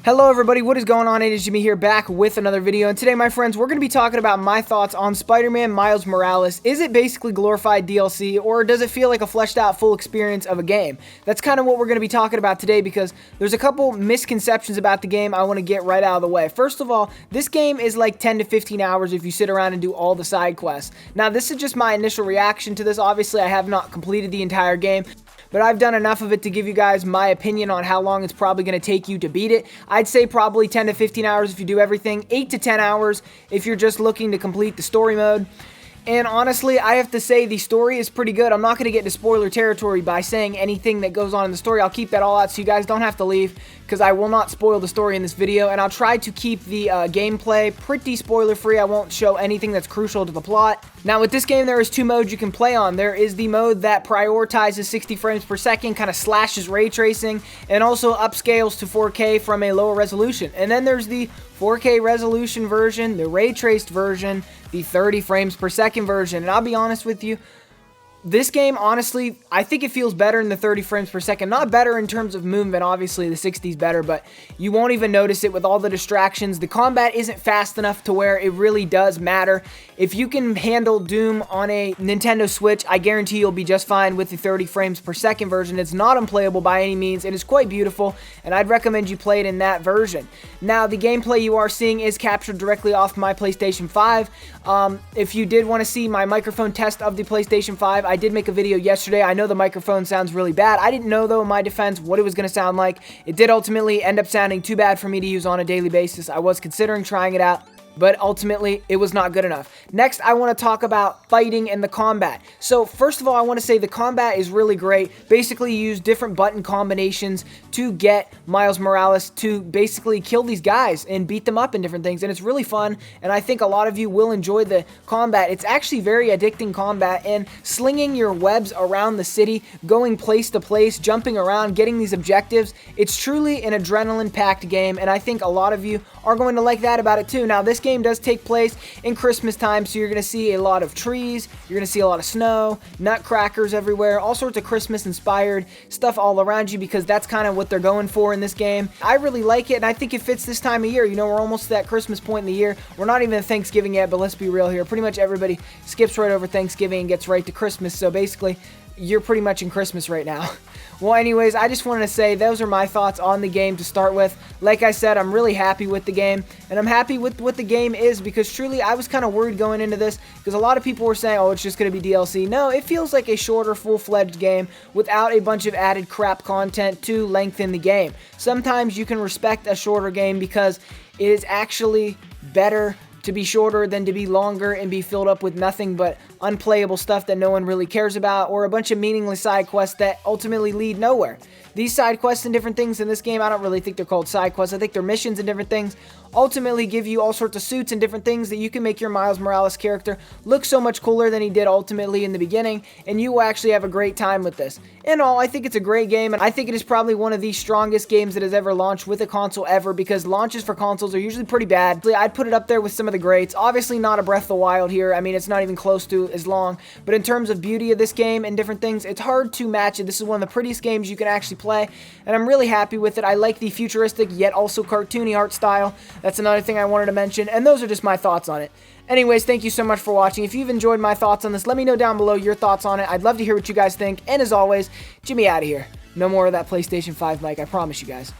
Hello everybody, what is going on? It is Jimmie here, back with another video, and today, my friends, we're going to be talking about my thoughts on Spider-Man Miles Morales. Is it basically glorified DLC, or does it feel like a fleshed out full experience of a game? That's kind of what we're going to be talking about today, because there's a couple misconceptions about the game I want to get right out of the way. First of all, this game is like 10 to 15 hours if you sit around and do all the side quests. Now, this is just my initial reaction to this. Obviously, I have not completed the entire game, but I've done enough of it to give you guys my opinion on how long it's probably going to take you to beat it. I'd say probably 10 to 15 hours if you do everything, 8 to 10 hours if you're just looking to complete the story mode. And honestly, I have to say the story is pretty good. I'm not going to get into spoiler territory by saying anything that goes on in the story. I'll keep that all out so you guys don't have to leave, because I will not spoil the story in this video, and I'll try to keep the gameplay pretty spoiler-free. I won't show anything that's crucial to the plot. Now, with this game, there is two modes you can play on. There is the mode that prioritizes 60 frames per second, kind of slashes ray tracing, and also upscales to 4K from a lower resolution. And then there's the 4K resolution version, the ray traced version, the 30 frames per second version. And I'll be honest with you, this game, honestly, I think it feels better in the 30 frames per second. Not better in terms of movement, obviously, the 60 is better, but you won't even notice it with all the distractions. The combat isn't fast enough to where it really does matter. If you can handle Doom on a Nintendo Switch, I guarantee you'll be just fine with the 30 frames per second version. It's not unplayable by any means. It is quite beautiful, and I'd recommend you play it in that version. Now, the gameplay you are seeing is captured directly off my PlayStation 5. If you did want to see my microphone test of the PlayStation 5, I did make a video yesterday. I know the microphone sounds really bad. I didn't know, though, in my defense, what it was going to sound like. It did ultimately end up sounding too bad for me to use on a daily basis. I was considering trying it out, but ultimately, it was not good enough. Next, I want to talk about fighting and the combat. So, first of all, I want to say the combat is really great. Basically, you use different button combinations to get Miles Morales to basically kill these guys and beat them up in different things, and it's really fun, and I think a lot of you will enjoy the combat. It's actually very addicting combat, and slinging your webs around the city, going place to place, jumping around, getting these objectives, it's truly an adrenaline-packed game, and I think a lot of you are going to like that about it too. Now, this game does take place in Christmas time, so you're going to see a lot of trees, you're going to see a lot of snow, nutcrackers everywhere, all sorts of Christmas inspired stuff all around you, because that's kind of what they're going for in this game. I really like it, and I think it fits this time of year. You know, we're almost at that Christmas point in the year. We're not even at Thanksgiving yet, but let's be real here. Pretty much everybody skips right over Thanksgiving and gets right to Christmas, so basically, you're pretty much in Christmas right now. Well, anyways, I just wanted to say those are my thoughts on the game to start with. Like I said, I'm really happy with the game, and I'm happy with what the game is, because truly I was kind of worried going into this, because a lot of people were saying, oh, it's just going to be DLC. No, it feels like a shorter, full-fledged game without a bunch of added crap content to lengthen the game. Sometimes you can respect a shorter game because it is actually better to be shorter than to be longer and be filled up with nothing but unplayable stuff that no one really cares about, or a bunch of meaningless side quests that ultimately lead nowhere. These side quests and different things in this game, I don't really think they're called side quests. I think they're missions and different things, ultimately give you all sorts of suits and different things that you can make your Miles Morales character look so much cooler than he did ultimately in the beginning, and you will actually have a great time with this. In all, I think it's a great game, and I think it is probably one of the strongest games that has ever launched with a console ever, because launches for consoles are usually pretty bad. I'd put it up there with some of the greats. Obviously not a Breath of the Wild here. I mean, it's not even close to as long, but in terms of beauty of this game and different things, it's hard to match it. This is one of the prettiest games you can actually play, and I'm really happy with it. I like the futuristic yet also cartoony art style. That's another thing I wanted to mention, and those are just my thoughts on it. Anyways, thank you so much for watching. If you've enjoyed my thoughts on this, let me know down below your thoughts on it. I'd love to hear what you guys think, and as always, Jimmie out of here. No more of that PlayStation 5 mic, I promise you guys.